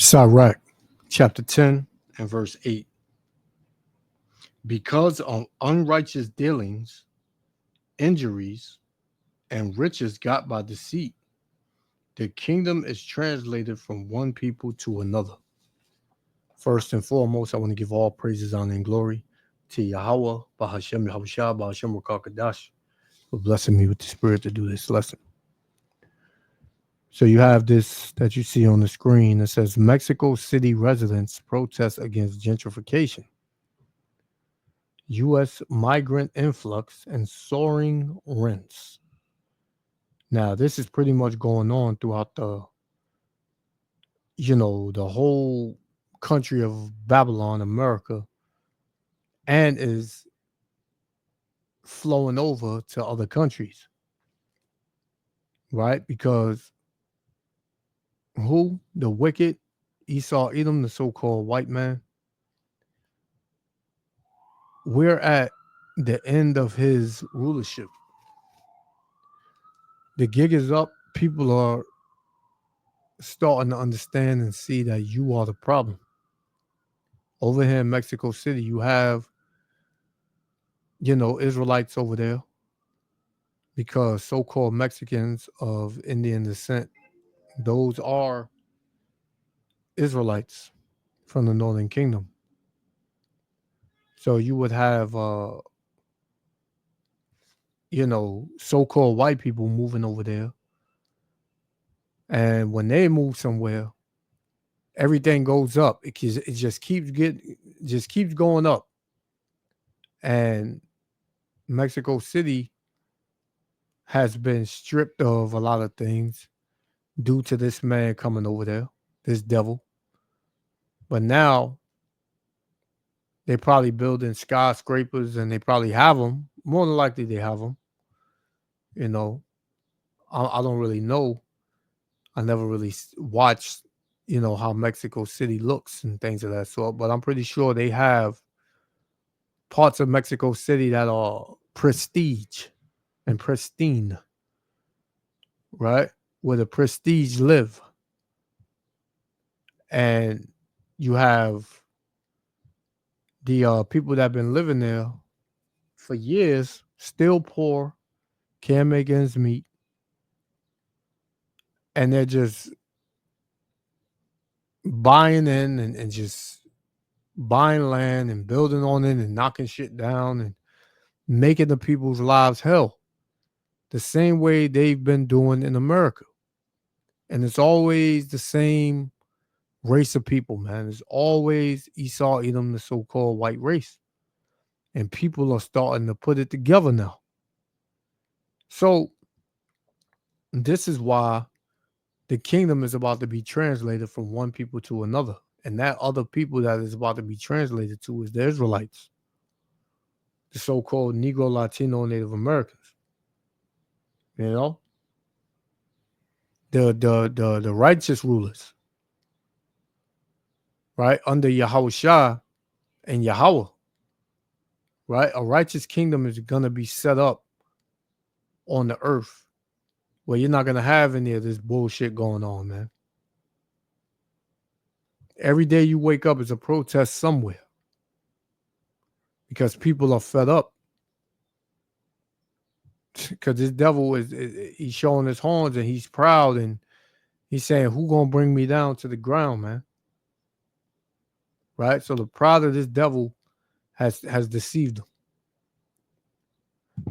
Sirach, chapter 10 and verse 8. Because of unrighteous dealings, injuries, and riches got by deceit, the kingdom is translated from one people to another. First and foremost, I want to give all praises, honor, and glory to Yahweh, Bahashem Yahushua, Bahashem Rakakadash, for blessing me with the spirit to do this lesson. So you have this that you see on the screen. It says Mexico City residents protest against gentrification, U.S. migrant influx, and soaring rents. Now, this is pretty much going on throughout the whole country of Babylon, America, and is flowing over to other countries, right? Because who? The wicked Esau Edom, the so-called white man, we're at the end of his rulership. The gig is up. People are starting to understand and see that you are the problem. Over here in Mexico City, you have, Israelites over there because so-called Mexicans of Indian descent, those are Israelites from the Northern Kingdom. So you would have, so-called white people moving over there. And when they move somewhere, everything goes up. It just keeps going up. And Mexico City has been stripped of a lot of things due to this man coming over there, this devil. But now they probably building skyscrapers, and they probably have them. More than likely, they have them. I don't really know. I never really watched, how Mexico City looks and things of that sort. But I'm pretty sure they have parts of Mexico City that are prestige and pristine, right? Where the prestige live. And you have the people that have been living there for years, still poor, can't make ends meet. And they're just buying in and just buying land and building on it and knocking shit down and making the people's lives hell. The same way they've been doing in America. And it's always the same race of people, man. It's always Esau, Edom, the so-called white race. And people are starting to put it together now. So this is why the kingdom is about to be translated from one people to another. And that other people that is about to be translated to is the Israelites, the so-called Negro, Latino, Native Americans. The righteous rulers, right, under Yahushua and Yahweh, right? A righteous kingdom is going to be set up on the earth where you're not going to have any of this bullshit going on, man. Every day you wake up is a protest somewhere because people are fed up. Because this devil he's showing his horns and he's proud and he's saying, who gonna bring me down to the ground, man? Right? So the pride of this devil has deceived him.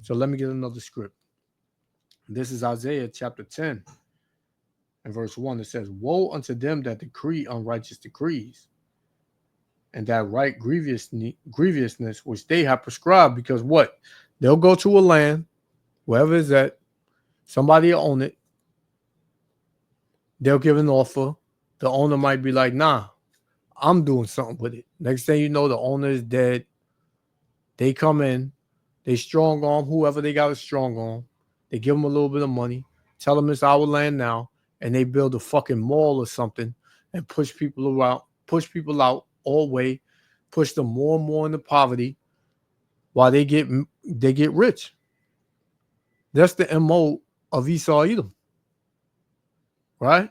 So let me get another script. This is Isaiah chapter 10 and verse 1. It says, woe unto them that decree unrighteous decrees, and that right grievousness which they have prescribed. Because what? They'll go to a land, wherever it's at, somebody will own it. They'll give an offer. The owner might be like, nah, I'm doing something with it. Next thing you know, the owner is dead. They come in. They strong arm whoever they got a strong arm. They give them a little bit of money. Tell them it's our land now. And they build a fucking mall or something and push people out all the way, push them more and more into poverty while they get rich. That's the MO of Esau Edom. Right?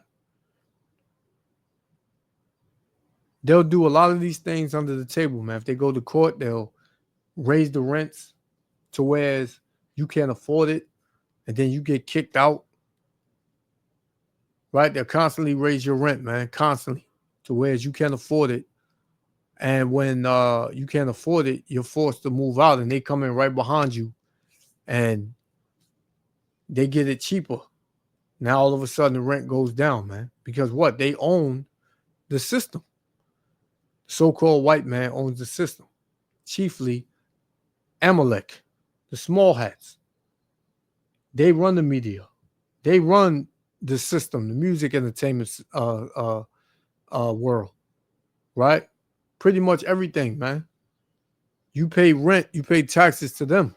They'll do a lot of these things under the table, man. If they go to court, they'll raise the rents to whereas you can't afford it, and then you get kicked out. Right? They'll constantly raise your rent, man, constantly, to whereas you can't afford it. And when you can't afford it, you're forced to move out, and they come in right behind you, and they get it cheaper. Now all of a sudden the rent goes down, man, because what? They own the system. So-called white man owns the system, chiefly Amalek, the small hats. They run the media. They run the system, the music entertainment world, right? Pretty much everything, man. You pay rent, you pay taxes to them,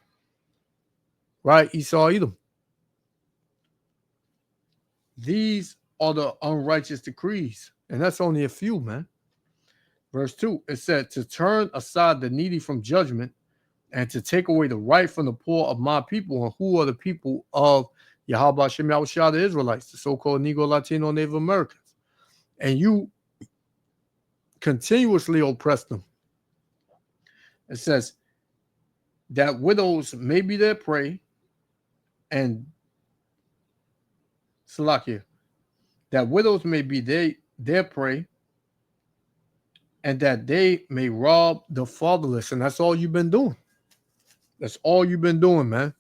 right? Esau, Edom. These are the unrighteous decrees, and that's only a few, man. Verse 2, it said, to turn aside the needy from judgment and to take away the right from the poor of my people. And who are the people of Yahweh Shem Yahushua, the Israelites, the so-called Negro, Latino, Native Americans? And you continuously oppress them. It says that widows may be their prey, and Salakia, that widows may be their prey, and that they may rob the fatherless. And that's all you've been doing. That's all you've been doing, man.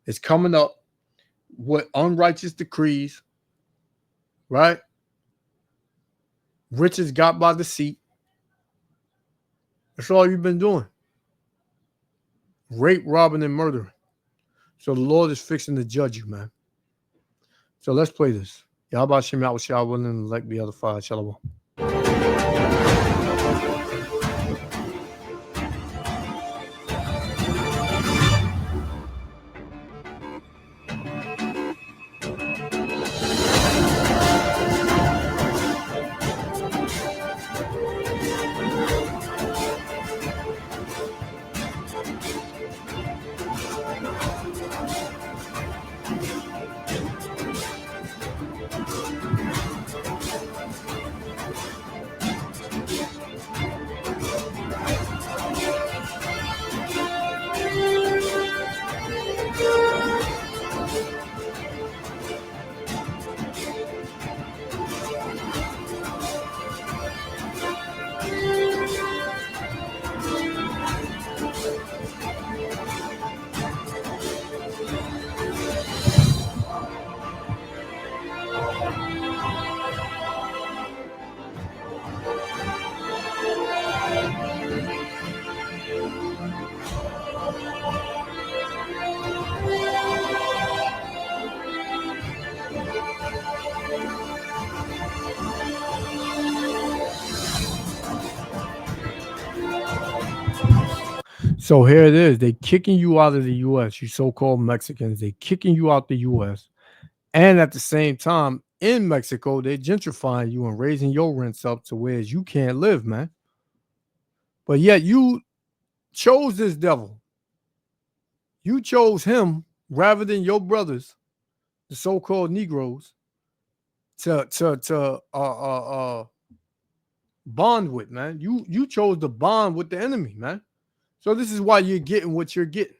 It's coming up with unrighteous decrees, right? Riches got by deceit. That's all you've been doing. Rape, robbing, and murdering. So the Lord is fixing to judge you, man. So let's play this. Yahweh Shem Yahushua willing and elect the other five. Shalom. So here it is. They kicking you out of the U.S., you so-called Mexicans. They kicking you out the U.S. And at the same time, in Mexico, they're gentrifying you and raising your rents up to where you can't live, man. But yet you chose this devil. You chose him rather than your brothers, the so-called Negroes, to bond with, man. You chose to bond with the enemy, man. So this is why you're getting what you're getting.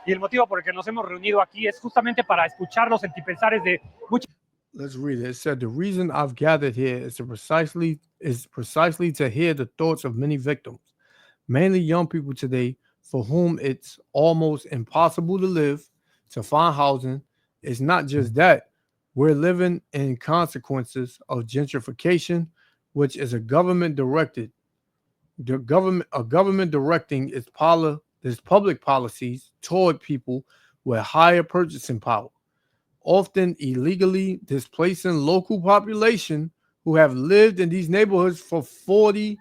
Y el motivo por el que nos hemos reunido aquí es justamente para escuchar los sentipensares de muchos. Let's read it. It said, the reason I've gathered here is precisely to hear the thoughts of many victims, mainly young people today, for whom it's almost impossible to live, to find housing. It's not just that. We're living in consequences of gentrification, which is a government directing its public policies toward people with higher purchasing power, often illegally displacing local population who have lived in these neighborhoods for 40,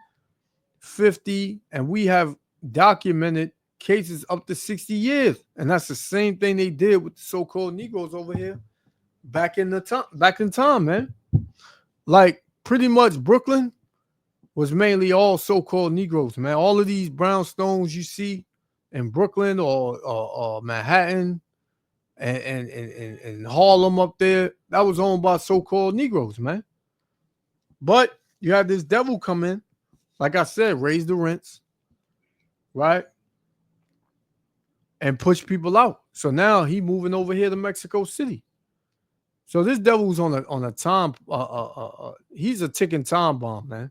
50, and we have documented cases up to 60 years. And that's the same thing they did with the so-called Negroes over here back in time, man. Like pretty much Brooklyn was mainly all so-called Negroes, man. All of these brownstones you see in Brooklyn or Manhattan and Harlem up there, that was owned by so-called Negroes, man. But you had this devil come in, like I said, raise the rents, right? And push people out. So now he moving over here to Mexico City. So this devil's on a time. He's a ticking time bomb, man.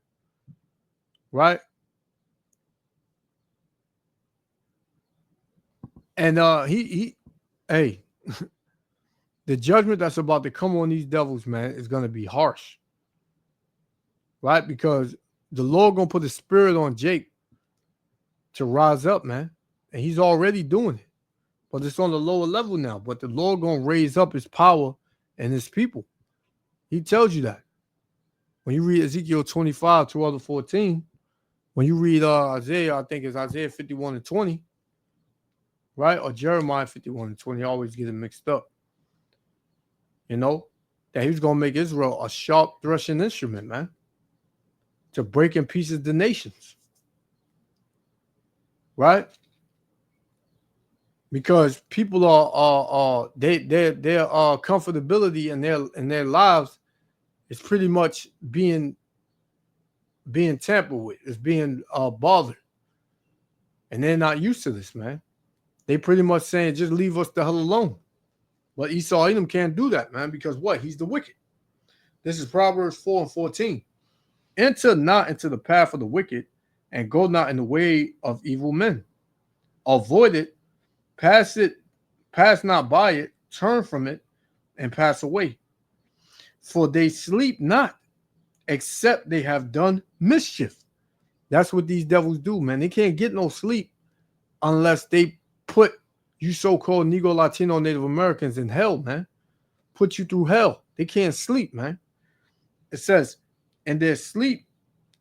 Right? And hey, the judgment that's about to come on these devils, man, is gonna be harsh. Right? Because the Lord gonna put a spirit on Jake to rise up, man. And he's already doing it. But it's on the lower level now. But the Lord gonna raise up his power and his people. He tells you that. When you read Ezekiel 25, 12 to 14, when you read Isaiah, I think it's Isaiah 51 and 20, right? Or Jeremiah 51 and 20, I always get it mixed up. You know, that he was going to make Israel a sharp threshing instrument, man, to break in pieces the nations. Right? Because people their comfortability in their lives is pretty much being tampered with. It's being bothered. And they're not used to this, man. They pretty much saying, just leave us the hell alone. But Esau Edom can't do that, man, because what? He's the wicked. This is Proverbs 4 and 14. Enter not into the path of the wicked, and go not in the way of evil men. Avoid it, pass not by it, turn from it, and pass away. For they sleep not, except they have done mischief. That's what these devils do, man. They can't get no sleep unless they put you so-called Negro, Latino, Native Americans in hell, man. Put you through hell. They can't sleep, man. It says, and their sleep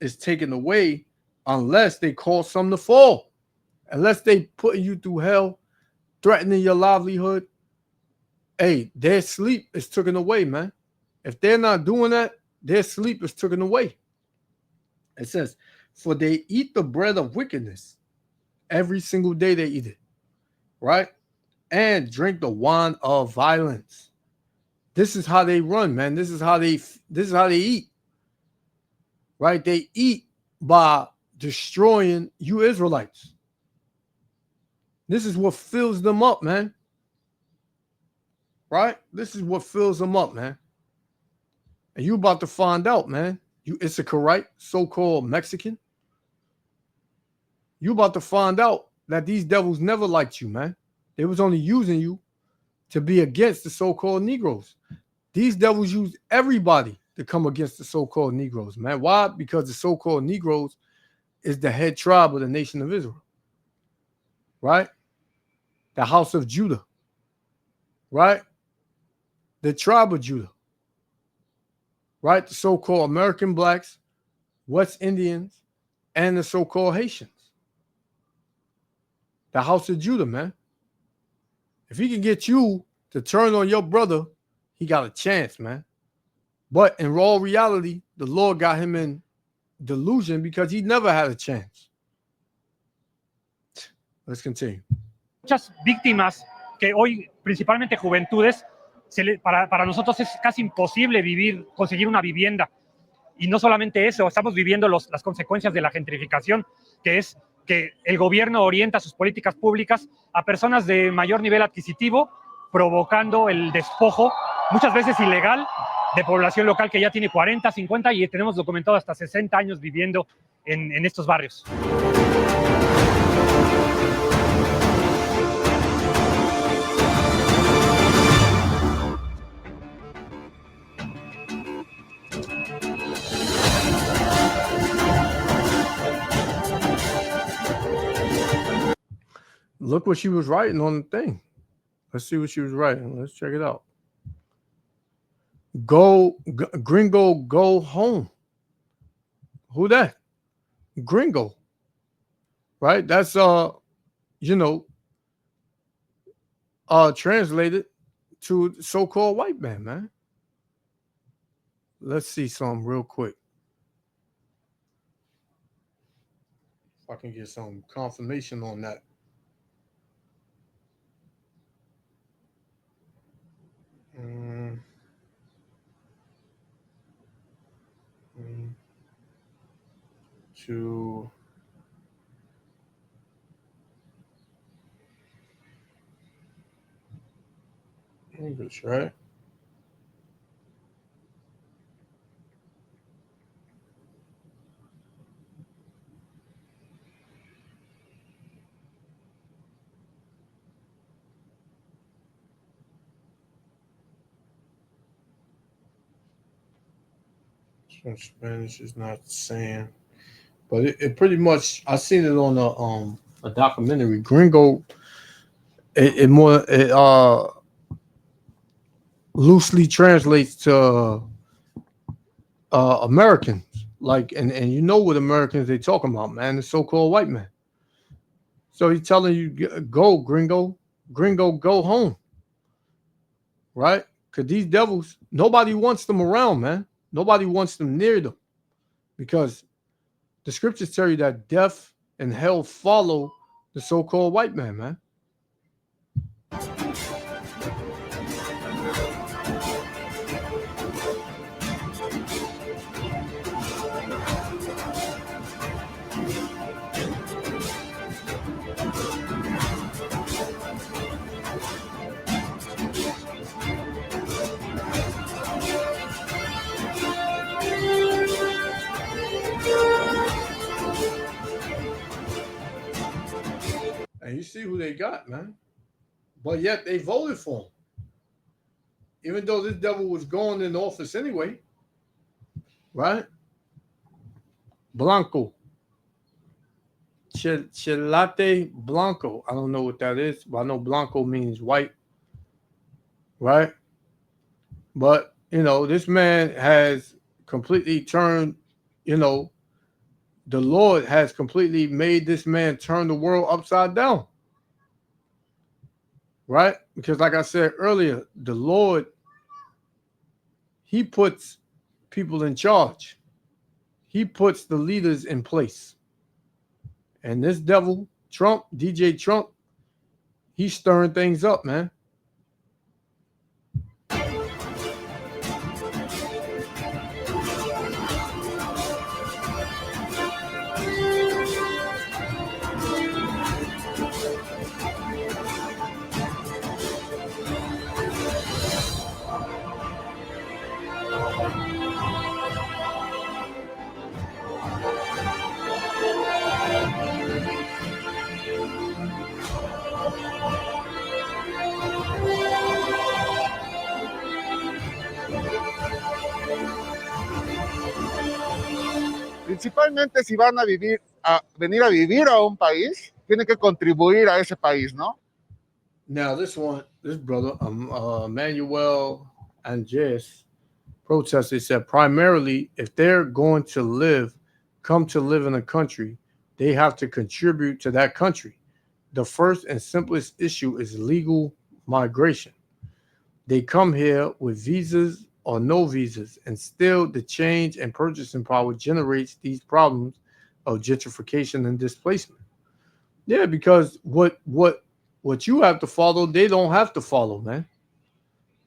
is taken away unless they cause some to fall. Unless they putting you through hell, threatening your livelihood. Hey, their sleep is taken away, man. If they're not doing that, their sleep is taken away. It says, for they eat the bread of wickedness. Every single day they eat it. Right? And drink the wine of violence. This is how they run, man. This is how they eat. Right? They eat by destroying you Israelites. This is what fills them up, man. Right? This is what fills them up, man. And you about to find out, man. You Issacharite, so-called Mexican. You about to find out that these devils never liked you, man. They was only using you to be against the so-called Negroes. These devils use everybody to come against the so-called Negroes, man. Why? Because the so-called Negroes is the head tribe of the nation of Israel. Right? The house of Judah. Right? The tribe of Judah. Right? The so-called American blacks, West Indians, and the so-called Haitians. The house of Judah, man. If he can get you to turn on your brother, he got a chance, man. But in raw reality, the Lord got him in delusion because he never had a chance. Let's continue. Muchas víctimas que hoy, principalmente juventudes, para nosotros es casi imposible conseguir una vivienda. Y no solamente eso, estamos viviendo las consecuencias de la gentrificación, que es que el gobierno orienta sus políticas públicas a personas de mayor nivel adquisitivo, provocando el despojo, muchas veces ilegal, de población local que ya tiene 40, 50 y tenemos documentado hasta 60 años viviendo en estos barrios. Look what she was writing on the thing. Let's see what she was writing. Let's check it out. Gringo, go home. Who that? Gringo. Right? That's translated to so-called white man. Let's see something real quick. If I can get some confirmation on that. Mm, mm, to English, right? Some Spanish is not saying, but it pretty much. I seen it on a documentary. Gringo. It loosely translates to Americans. Like and you know what Americans they talking about, man? The so-called white man. So he's telling you, go, gringo, gringo, go home, right? Because these devils, nobody wants them around, man. Nobody wants them near them because the scriptures tell you that death and hell follow the so-called white man. And you see who they got, man. But yet they voted for him. Even though this devil was going in office anyway, right? Blanco. Chilate Blanco. I don't know what that is, but I know Blanco means white, right? But, this man has completely turned, the Lord has completely made this man turn the world upside down, right? Because, like I said earlier, the Lord, he puts people in charge, he puts the leaders in place. And this devil, Trump, DJ Trump, he's stirring things up, man. Principalmente si van a venir a vivir a un país, tienen que contribuir a ese país, ¿no? Now this brother, Manuel Anges, protested, said primarily if they're going to come to live in a country, they have to contribute to that country. The first and simplest issue is legal migration. They come here with visas or no visas, and still the change in purchasing power generates these problems of gentrification and displacement. Yeah, because what you have to follow, they don't have to follow, man.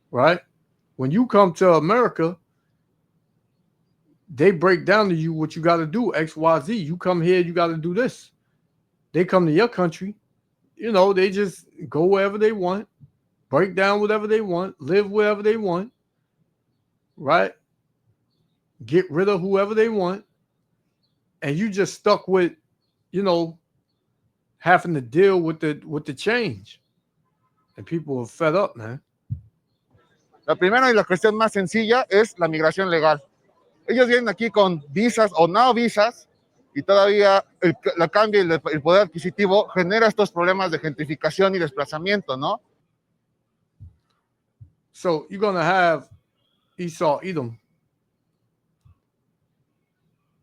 Right? When you come to America, they break down to you what you got to do, X, Y, Z. You come here, you got to do this. They come to your country, they just go wherever they want, break down whatever they want, live wherever they want, right? Get rid of whoever they want. And you just stuck with, having to deal with the change. And people are fed up, man. La primera y la cuestión más sencilla es la migración legal. Ellos vienen aquí con visas o no visas y todavía la cambio y el poder adquisitivo genera estos problemas de gentrificación y desplazamiento, ¿no? So you're going to have Esau Edom.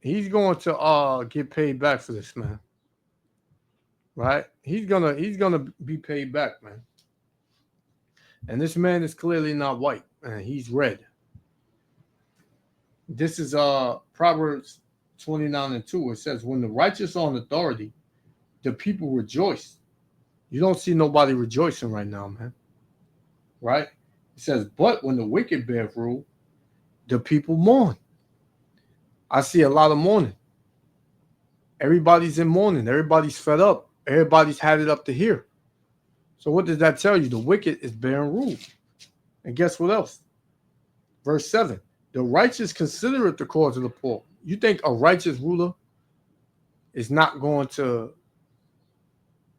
He's going to get paid back for this, man. Right? He's gonna be paid back, man. And this man is clearly not white, and he's red. This is Proverbs 29:2. It says, when the righteous are in authority, the people rejoice. You don't see nobody rejoicing right now, man. Right? It says, but when the wicked bear rule, the people mourn. I see a lot of mourning. Everybody's in mourning. Everybody's fed up. Everybody's had it up to here. So what does that tell you? The wicked is bearing rule. And guess what else? Verse 7. The righteous consider it the cause of the poor. You think a righteous ruler is not going to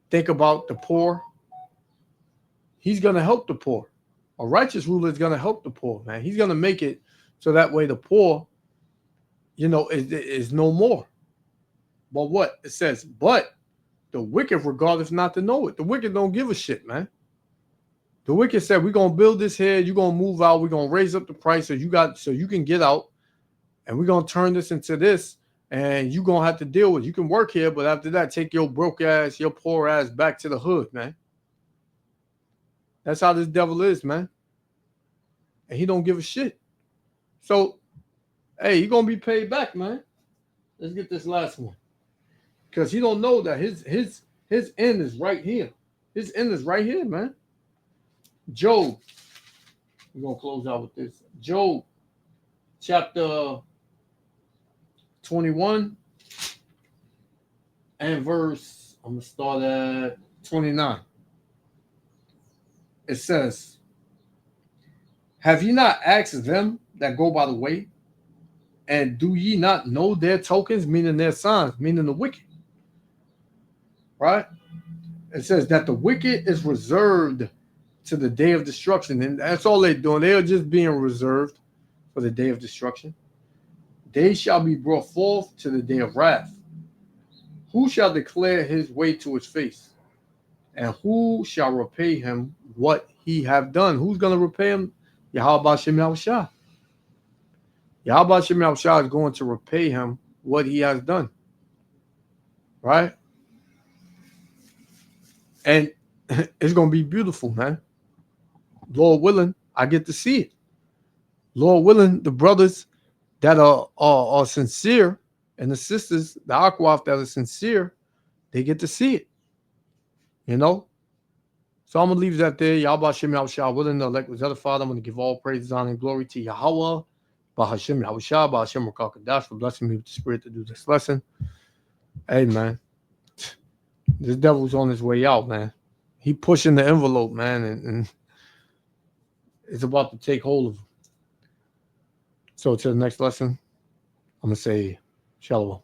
think about the poor? He's going to help the poor. A righteous ruler is going to help the poor, man. He's going to make it so that way the poor, is no more. But what? It says, but the wicked regardeth not to know it. The wicked don't give a shit, man. The wicked said, we're going to build this here. You're going to move out. We're going to raise up the price so you can get out. And we're going to turn this into this. And you're going to have to deal with it. You can work here, but after that, take your broke ass, your poor ass back to the hood, man. That's how this devil is, man. And he don't give a shit. So, hey, you're going to be paid back, man. Let's get this last one. Because he don't know that his end is right here. His end is right here, man. Job. We're going to close out with this. Job, chapter 21 and verse, I'm going to start at 29. It says, have ye not asked them that go by the way? And do ye not know their tokens, meaning their signs, meaning the wicked? Right? It says that the wicked is reserved to the day of destruction. And that's all they're doing. They are just being reserved for the day of destruction. They shall be brought forth to the day of wrath. Who shall declare his way to his face? And who shall repay him what he have done? Who's going to repay him? Yahweh Shem Yahushua. Yahweh Shem Yahushua is going to repay him what he has done. Right? And it's going to be beautiful, man. Lord willing, I get to see it. Lord willing, the brothers that are sincere and the sisters, the Akwaf that are sincere, they get to see it. You know? So I'm going to leave that there. Yahweh Shem Yahushua, willing to elect with other Father. I'm going to give all praise, honor, and glory to Yahweh, Bahashem Yahushua, Bahashem Rakakadash, for blessing me with the spirit to do this lesson. Hey, man. This devil's on his way out, man. He pushing the envelope, man, and it's about to take hold of him. So to the next lesson, I'm going to say shalom.